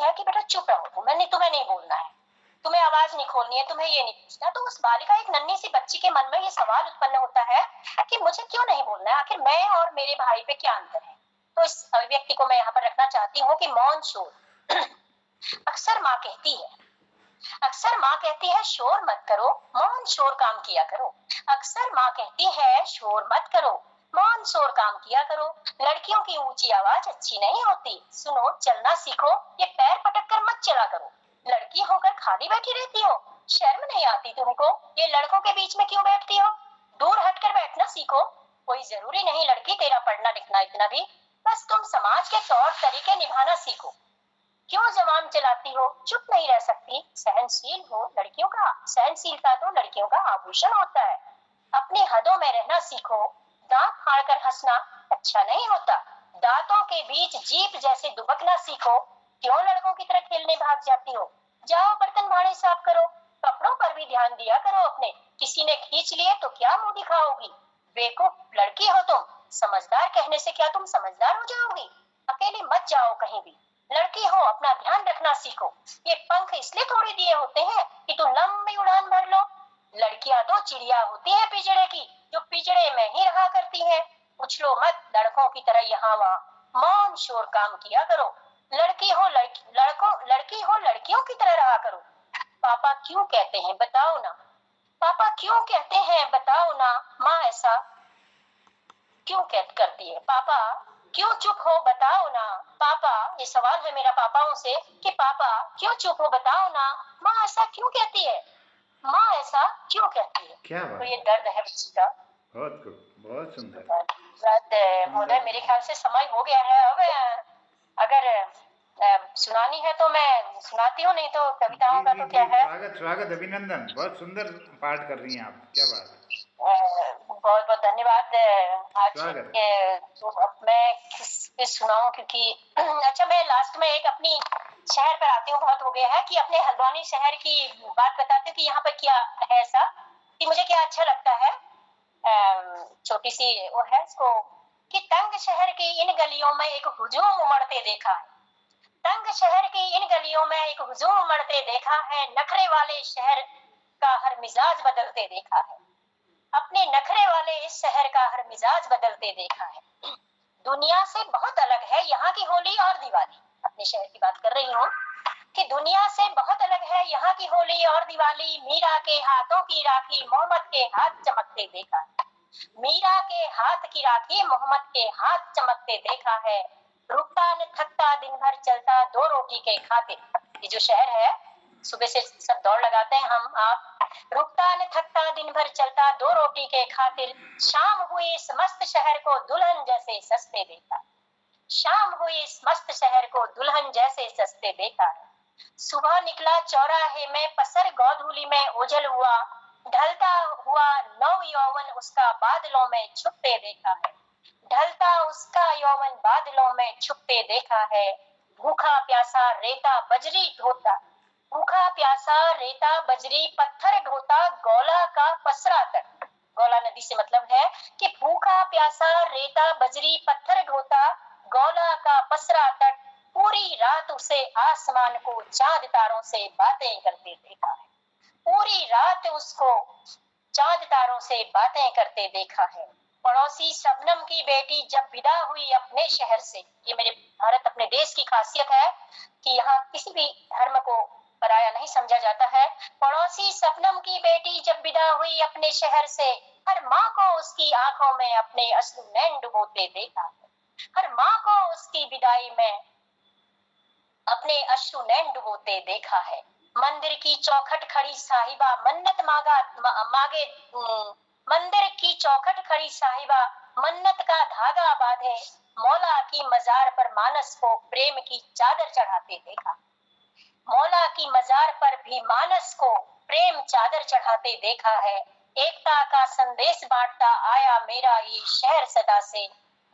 है कि बेटा चुप रहो, तुम्हें नहीं बोलना है, तुम्हें आवाज नहीं खोलनी है, तुम्हें ये नहीं पूछना। तो उस बालिका, एक नन्ही सी बच्ची के मन में ये सवाल उत्पन्न होता है कि मुझे क्यों नहीं बोलना है, आखिर मैं और मेरे भाई पे क्या अंतर है। तो इस अभिव्यक्ति को मैं यहाँ पर रखना चाहती हूँ कि मौन शोर। अक्सर माँ कहती है शोर मत करो, मौन शोर काम किया करो। अक्सर माँ कहती है शोर मत करो, मौन शोर काम किया करो। लड़कियों की ऊंची आवाज अच्छी नहीं होती, सुनो चलना सीखो, ये पैर पटक कर मत चला करो। लड़की होकर खाली बैठी रहती हो, शर्म नहीं आती तुमको, ये लड़कों के बीच में क्यों बैठती हो, दूर हटकर बैठना सीखो। कोई जरूरी नहीं लड़की तेरा पढ़ना लिखना इतना भी, बस तुम समाज के तौर तरीके निभाना सीखो। क्यों जबान चलाती हो, चुप नहीं रह सकती, सहनशील हो। लड़कियों का सहनशीलता तो लड़कियों का आभूषण होता है। अपनी हदों में रहना सीखो, दांत फाड़कर हंसना अच्छा नहीं होता, दांतों के बीच जीभ जैसे दुबकना सीखो। क्यों लड़कों की तरह खेलने भाग जाती हो, जाओ बर्तन भाड़े साफ करो, कपड़ों पर भी ध्यान दिया करो अपने, किसी ने खींच लिए तो क्या मुंह दिखाओगी। बेवकूफ लड़की हो तुम, समझदार कहने से क्या तुम समझदार हो जाओगी। अकेली मत जाओ कहीं भी, लड़की हो अपना ध्यान रखना सीखो। ये पंख इसलिए थोड़ी दिए होते हैं कि तुम लंबी उड़ान भर लो। लड़कियां तो चिड़िया होती हैं पिंजड़े की, जो पिंजड़े में ही रहा करती हैं। उछलो मत लड़कों की तरह यहाँ वहाँ, मौन शोर काम किया करो। लड़की हो लड़कियों की तरह रहा करो। पापा क्यों कहते हैं बताओ ना, पापा क्यों कहते हैं बताओ ना, माँ ऐसा क्यों करती है। पापा क्यों चुप हो बताओ ना, पापा, ये सवाल है मेरा पापाओं से कि पापा क्यों चुप हो बताओ ना, माँ ऐसा क्यों कहती है, माँ ऐसा क्यों कहती है। क्या बात, तो ये दर्द है बच्ची का। बहुत खूब, बहुत सुंदर। महोदय मेरे ख्याल से समय हो गया है, अब अगर सुनानी है तो मैं सुनाती हूँ, नहीं तो कविताओं का तो क्या है। स्वागत स्वागत, अभिनंदन, बहुत सुंदर पाठ कर रही हैं आप, क्या बात है। बहुत बहुत धन्यवाद। आज स्वागत। तो अब मैं किस सुनाऊं, क्योंकि अच्छा मैं लास्ट में एक अपनी शहर पर आती हूँ, बहुत हो गया है कि अपने हल्द्वानी शहर की बात बताते कि यहाँ पर क्या है ऐसा कि मुझे क्या अच्छा लगता है। छोटी सी वो है इसको कि तंग शहर की इन गलियों में एक हुजूम उमड़ते देखा है, तंग शहर की इन गलियों में एक हुजूम उमड़ते देखा है, नखरे वाले शहर का हर मिजाज बदलते देखा है, अपने नखरे वाले इस शहर का हर मिजाज बदलते देखा है। दुनिया से बहुत अलग है यहाँ की होली और दिवाली, अपने शहर की बात कर रही हूँ कि दुनिया से बहुत अलग है यहाँ की होली और दिवाली। मीरा के हाथों की राखी मोहम्मद के हाथ चमकते देखा है, मीरा के हाथ की राखी मोहम्मद के हाथ चमकते देखा है। रुकता न थकता दिन भर चलता दो रोटी के खातिर, ये जो शहर है सुबह से सब दौड़ लगाते हैं हम आप, रुकता न थकता दिन भर चलता दो रोटी के खातिर। शाम हुई इस मस्त शहर को दुल्हन जैसे सस्ते देखा, शाम हुई इस मस्त शहर को दुल्हन जैसे सस्ते देखा है। सुबह निकला चौराहे में पसर गोधूली में ओझल हुआ, ढलता हुआ नौ यौवन उसका बादलों में छुपते देखा है, ढलता उसका यौवन बादलों में छुपते देखा है। भूखा प्यासा रेता बजरी ढोता, भूखा प्यासा रेता बजरी पत्थर ढोता गौला का पसरा तक, गौला नदी से मतलब है कि भूखा प्यासा रेता बजरी पत्थर ढोता गौला का पसरा तट, पूरी रात उसे आसमान को चांद तारों से बातें करते देखा है, पूरी रात उसको चांद तारों से बातें करते देखा है। पड़ोसी शबनम की बेटी जब विदा हुई अपने शहर से, ये मेरे भारत अपने देश की खासियत है कि यहाँ किसी भी धर्म को पराया नहीं समझा जाता है। पड़ोसी शबनम की बेटी जब विदा हुई अपने शहर से, हर माँ को उसकी आंखों में अपने अश्रु नैन डुबोते देखा है, हर माँ को उसकी विदाई में अपने अश्रु नैन डुबोते देखा है। मंदिर की चौखट खड़ी साहिबा मन्नत मांगे, मंदिर की चौखट खड़ी साहिबा मन्नत का धागा बांधे, मौला की मजार पर मानस को प्रेम की चादर चढ़ाते देखा, मौला की मजार पर भी मानस को प्रेम चादर चढ़ाते देखा है। एकता का संदेश बांटता आया मेरा ये शहर सदा से,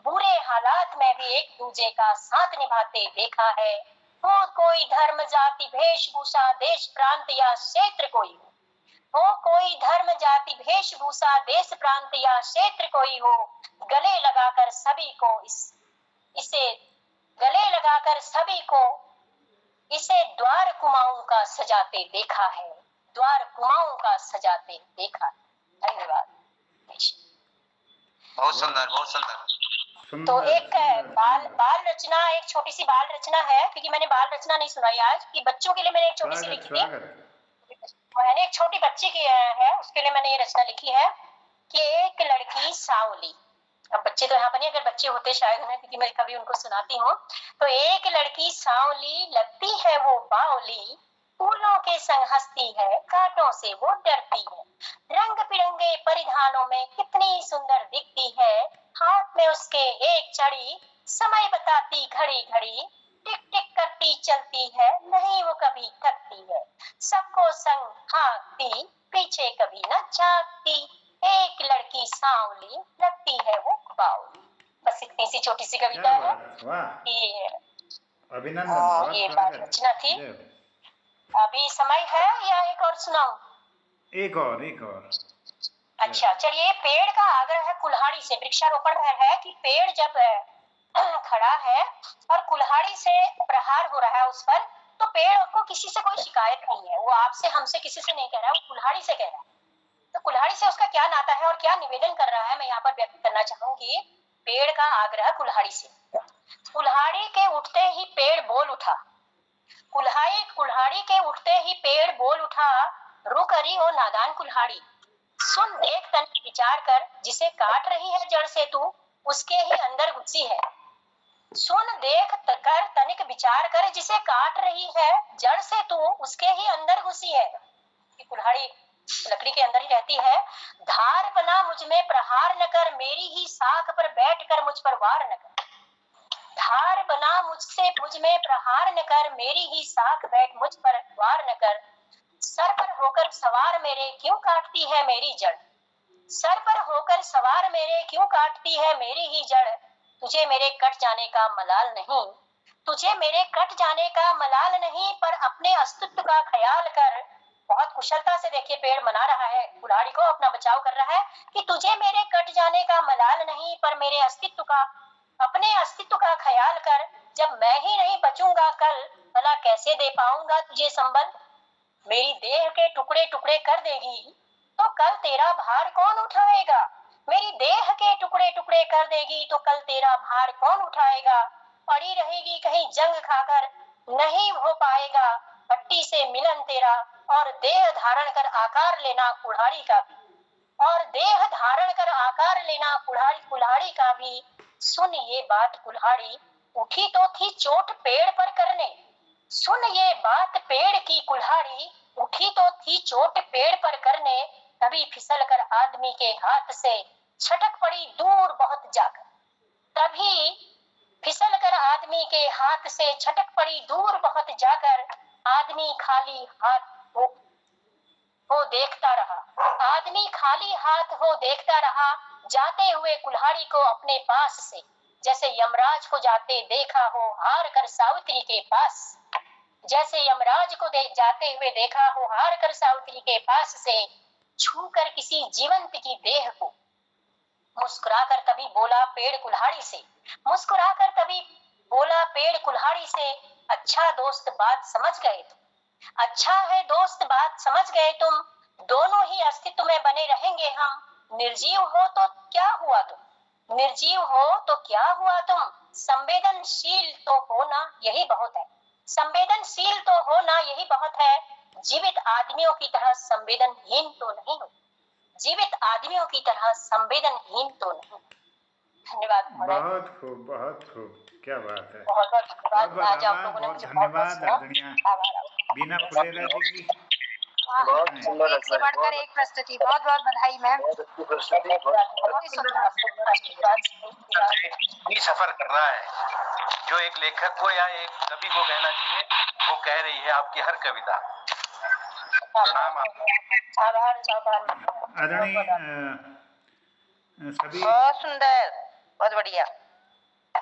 बुरे हालात में भी एक दूजे का साथ निभाते देखा है। हो कोई धर्म जाति वेशभूषा देश प्रांत या क्षेत्र कोई हो कोई धर्म जाति वेशभूषा देश प्रांत या क्षेत्र कोई हो, गले लगाकर सभी को इसे गले लगाकर सभी को इसे द्वार कुमाऊं का सजाते देखा है, द्वार कुमाऊं का सजाते देखा। धन्यवाद। बहुत सुंदर, बहुत सुंदर। तो एक बाल रचना, एक छोटी सी बाल रचना है, क्योंकि मैंने बाल रचना नहीं सुनाई आज, कि बच्चों के लिए मैंने एक छोटी सी लिखी थी। मैंने एक छोटी बच्ची की है, उसके लिए मैंने ये रचना लिखी है कि एक लड़की सांवली। अब बच्चे तो यहाँ पर नहीं, अगर बच्चे होते शायद उन्हें, क्योंकि मैं कभी उनको सुनाती हूँ। तो एक लड़की सांवली, लगती है वो बावली, फूलों के संग हंसती है, कांटों से वो डरती है, रंग बिरंगे परिधानों में कितनी सुंदर दिखती है, हाथ में उसके एक छड़ी, समय बताती घड़ी घड़ी, टिक टिक करती चलती है, नहीं वो कभी थकती है, सबको संग हाँकती, पीछे कभी न झांकती, एक लड़की सांवली, लगती है वो बावली। बस इतनी सी छोटी सी कविता है। ये अभिनंदन, ये बात रचना थी। अभी समय है या एक और सुनाऊं? एक और। अच्छा चलिए, पेड़ का आग्रह है कुल्हाड़ी से। वृक्षारोपण है कि पेड़ जब खड़ा है और कुल्हाड़ी से प्रहार हो रहा है उस पर, तो पेड़ को किसी से कोई शिकायत नहीं है, वो आपसे हमसे किसी से नहीं कह रहा है, वो कुल्हाड़ी से कह रहा है। तो कुल्हाड़ी से उसका क्या नाता है और क्या निवेदन कर रहा है, मैं यहाँ पर व्यक्त करना चाहूंगी। पेड़ का आग्रह कुल्हाड़ी से। कुल्हाड़ी के उठते ही पेड़ बोल उठा, कुल्हाड़ी के उठते ही पेड़ बोल उठा, रुक अरी ओ नादान कुल्हाड़ी, सुन देख तनिक विचार कर, जिसे काट रही है जड़ से तू, उसके ही अंदर घुसी है। सुन देख कर तनिक विचार कर, जिसे काट रही है जड़ से तू, उसके ही अंदर घुसी है। कुल्हाड़ी लकड़ी के अंदर ही रहती है। धार बना मुझ में प्रहार न कर, मेरी ही साख पर बैठ कर मुझ पर वार न कर। धार बना मुझ में प्रहार न कर, मेरी ही साख बैठ मुझ पर वार न कर। सर पर होकर सवार मेरे क्यों काटती है मेरी जड़, सर पर होकर सवार मेरे क्यों काटती है मेरी ही जड़। तुझे मेरे कट जाने का मलाल नहीं, तुझे मेरे कट जाने का मलाल नहीं, पर अपने अस्तित्व का ख्याल कर। बहुत कुशलता से देखिए पेड़ मना रहा है कुल्हाड़ी को, अपना बचाव कर रहा है कि तुझे मेरे कट जाने का मलाल नहीं, पर मेरे अस्तित्व का, अपने अस्तित्व का ख्याल कर। जब मैं ही नहीं बचूंगा कल, भला कैसे दे पाऊंगा तुझे संबल। मेरी देह के टुकड़े टुकड़े कर देगी, तो कल तेरा भार कौन उठाएगा। मेरी देह के टुकड़े टुकड़े कर देगी, तो कल तेरा भार कौन उठाएगा। पड़ी रहेगी कहीं जंग खाकर, नहीं हो पाएगा भट्टी से मिलन तेरा, और देह धारण कर आकार लेना कुल्हाड़ी का भी, और देह धारण कर आकार लेना कुल्हाड़ी का भी। सुन ये बात कुल्हाड़ी, उठी तो थी चोट पेड़ पर करने, सुन ये बात पेड़ की कुल्हाड़ी, उठी तो थी चोट पेड़ पर करने, तभी फिसल कर आदमी के हाथ से छटक पड़ी दूर बहुत जाकर, तभी फिसल कर आदमी के हाथ से छटक पड़ी दूर बहुत जाकर। आदमी खाली हाथ हो देखता रहा, आदमी खाली हाथ हो देखता रहा, जाते हुए कुल्हाड़ी को अपने पास से, जैसे यमराज को जाते देखा हो हार कर सावित्री के पास, जैसे यमराज को जाते हुए देखा हो हार कर सावित्री के पास से। छू कर किसी जीवंत की देह को, मुस्कुराकर तभी बोला पेड़ कुल्हाड़ी से, मुस्कुराकर तभी बोला पेड़ कुल्हाड़ी से। अच्छा दोस्त बात समझ गए तुम, अच्छा है दोस्त बात समझ गए तुम, दोनों ही अस्तित्व में बने रहेंगे हम। निर्जीव हो तो क्या हुआ तुम, निर्जीव हो तो क्या हुआ तुम, संवेदनशील तो होना यही बहुत है, संवेदनशील तो होना यही बहुत है। जीवित आदमियों की तरह संवेदनहीन तो नहीं हो, जीवित आदमियों की तरह संवेदनहीन तो नहीं। धन्यवाद। बहुत खूब, क्या बात है। बहुत बहुत धन्यवाद। आज आप लोगों ने मुझे धन्यवाद बीना फुलेरा जी की। एक से बढ़कर एक प्रस्तुति, बहुत बहुत बधाई मैम। सफर कर रहा है जो एक लेखक को या एक कवि को कहना चाहिए, वो कह रही है आपकी हर कविता। प्रणाम। आदरणीय सभी बहुत सुंदर, बहुत बढ़िया।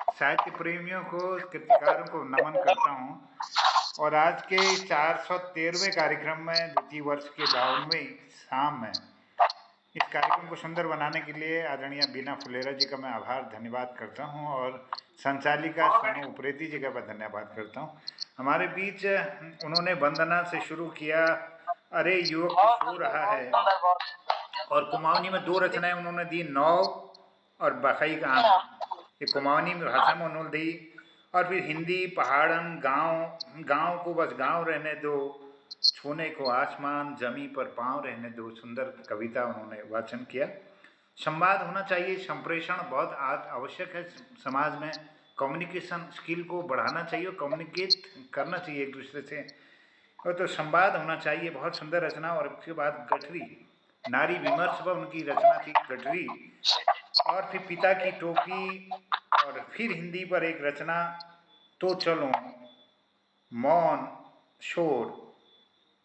साहित्य प्रेमियों को, कृतिकारों को नमन करता हूँ। और आज के 413वें कार्यक्रम में द्वितीय वर्ष के 52वें शाम में इस कार्यक्रम को सुंदर बनाने के लिए आदरणीय बीना फुलेरा जी का मैं आभार धन्यवाद करता हूँ, और संचालिका सोनू उप्रेती जी का मैं धन्यवाद करता हूँ। हमारे बीच उन्होंने वंदना से शुरू किया, अरे युवक बहुत सो रहा है, सुंदर, बहुत और कुमाऊनी में 2 रचनाएं उन्होंने दी, नौ और बखई का आम, ये कुमाऊनी भाषा में उन्होंने दी। और फिर हिंदी, पहाड़न, गांव को बस गांव रहने दो, छूने को आसमान, जमी पर पांव रहने दो, सुंदर कविता उन्होंने वाचन किया। संवाद होना चाहिए, संप्रेषण बहुत आवश्यक है समाज में, कम्युनिकेशन स्किल को बढ़ाना चाहिए, कम्युनिकेट करना चाहिए एक दूसरे से, और तो संवाद होना चाहिए। बहुत सुंदर रचना। और उसके बाद गठरी, नारी विमर्श पर उनकी रचना थी गठरी, और फिर पिता की टोपी, और फिर हिंदी पर एक रचना तो चलो, मौन, शोर,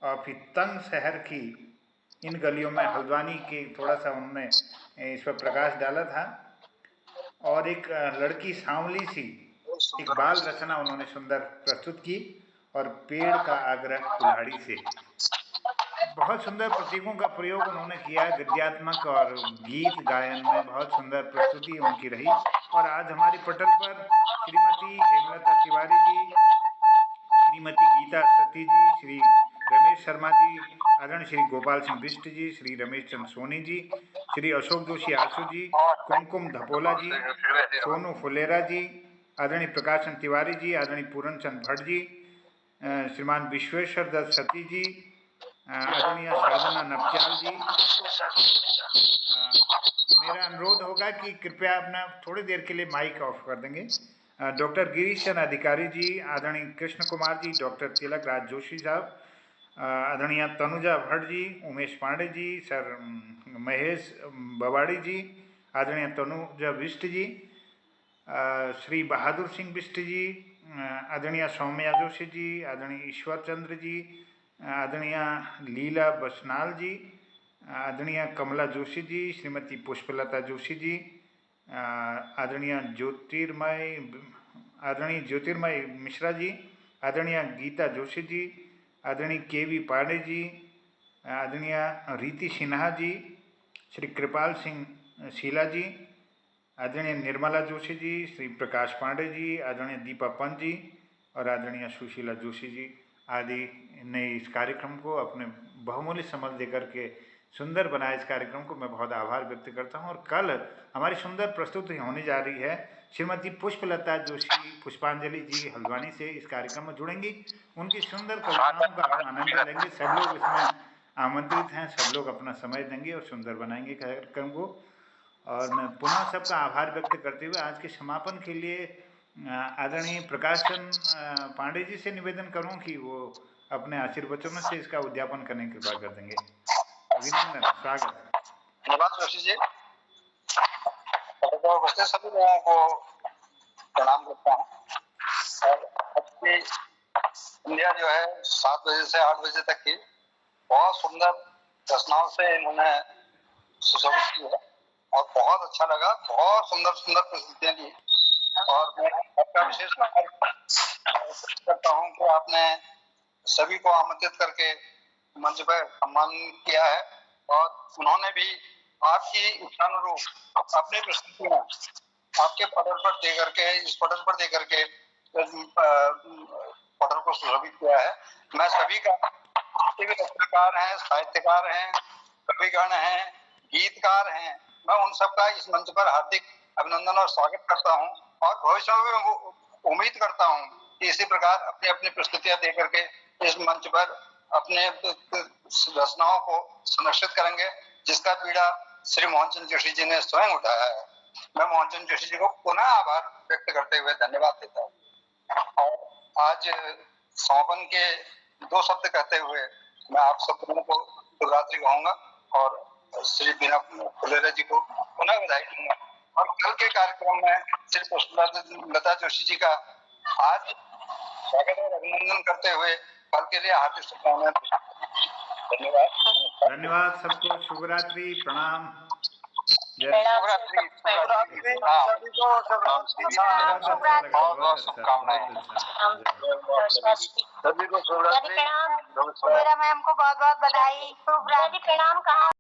और फिर तंग शहर की इन गलियों में, हल्द्वानी के थोड़ा सा उन्होंने इस पर प्रकाश डाला था। और एक लड़की सांवली सी, एक बाल रचना उन्होंने सुंदर प्रस्तुत की, और पेड़ का आग्रह कुल्हाड़ी से। बहुत सुंदर प्रतीकों का प्रयोग उन्होंने किया, गद्यात्मक और गीत गायन में बहुत सुंदर प्रस्तुति उनकी रही। और आज हमारे पटल पर श्रीमती हेमलता तिवारी जी, श्रीमती गीता सती जी, श्री रमेश शर्मा जी, आदरणीय श्री गोपाल सिंह बिष्ट जी, श्री रमेश चंद्र सोनी जी, श्री अशोक जोशी आशु जी, कुमकुम धपोला जी, सोनू फुलेरा जी, आदरणीय प्रकाश चंद्र तिवारी जी, आदरणीय पूरन चंद भट्ट जी, श्रीमान विश्वेश्वर दत्त सती जी, आदरणीय साधना नपचाल जी। मेरा अनुरोध होगा कि कृपया अपना थोड़ी देर के लिए माइक ऑफ कर देंगे। डॉक्टर गिरीश चंद अधिकारी जी, आदरणीय कृष्ण कुमार जी, डॉक्टर तिलक राज जोशी साहब, आदरणीय तनुजा भट्ट जी, उमेश पांडे जी, सर महेश बवाड़ी जी, आदरणीय तनुजा बिष्ट जी, श्री बहादुर सिंह बिष्ट जी, आदरणीय सौम्या जोशी जी, आदरणीय ईश्वर चंद्र जी, आदरणीय लीला बसनाल जी, आदरणीय कमला जोशी जी, श्रीमती पुष्पलता जोशी जी, आदरणीय ज्योतिर्मय मिश्रा जी, आदरणीय गीता जोशी जी, आदरणीय के.वी. पांडे जी, आदरणीय रीति सिन्हा जी, श्री कृपाल सिंह शीला जी, आदरणीय निर्मला जोशी जी, श्री प्रकाश पांडे जी, आदरणीय दीपा पंत जी, और आदरणीय सुशीला जोशी जी आदि ने इस कार्यक्रम को अपने बहुमूल्य समय देकर के सुंदर बनाया। इस कार्यक्रम को मैं बहुत आभार व्यक्त करता हूं। और कल हमारी सुंदर प्रस्तुति होने जा रही है, श्रीमती पुष्पलता जोशी पुष्पांजलि जी हल्द्वानी से इस कार्यक्रम में जुड़ेंगी, उनकी सुंदर कविताओं का हम आनंद लेंगे। सब लोग इसमें आमंत्रित हैं, सब लोग अपना समय देंगे और सुंदर बनाएंगे कार्यक्रम को। और मैं पुनः सबका आभार व्यक्त करते हुए आज के समापन के लिए आदरणीय प्रकाश चंद पांडे जी से निवेदन करूं कि वो अपने आशीर्वचनों से इसका उद्यापन करने की कृपा कर देंगे। अभिनंदन, स्वागत। धन्यवाद जोशी जी। उपस्थित सभी लोगों को प्रणाम करता हूँ। और अपनी इंडिया जो है 7 बजे से 8 बजे तक की बहुत सुंदर रचनाओं से इन्होंने सुशोभित की है और बहुत अच्छा लगा। बहुत सुंदर सुंदर प्रस्तुतियां दी और मैं आपका विशेष करता हूँ कि आपने सभी को आमंत्रित करके मंच पर सम्मान किया है और उन्होंने भी आपकी इच्छानुरूप अपनी प्रस्तुतियां आपके पटल पर दे करके, इस पटल पर दे करके पटल को सुशोभित किया है। मैं सभी का, रचनाकार हैं, साहित्यकार हैं, कविगण हैं, गीतकार हैं, मैं उन सबका इस मंच पर हार्दिक अभिनंदन और स्वागत करता हूं और भविष्य में उम्मीद करता हूं कि इसी प्रकार अपनी अपनी प्रस्तुतियां दे करके इस मंच पर अपने रचनाओं को संरक्षित करेंगे, जिसका बीड़ा श्री मोहनचंद जोशी जी ने स्वयं उठाया है। मैं मोहनचंद जोशी जी को पुनः आभार व्यक्त करते हुए धन्यवाद देता हूँ। और आज समापन के 2 शब्द कहते हुए मैं आप सब लोगों को शुभरात्रि कहूंगा और श्री बीना फुलेरा जी को पुनः बधाई दूंगा। और कल के कार्यक्रम में श्री पुष्पलता जोशी जी का आज स्वागत और अभिनंदन करते हुए कल के लिए हार्दिक शुभकामनाएं। धन्यवाद। धन्यवाद सबको, शुभरात्रि, प्रणाम, जय। शुभरात्रि। सभी को बहुत शुभकामनाएं। सभी को शुभरात्रि। मेरा मैम को बहुत बहुत बधाई। प्रणाम कहा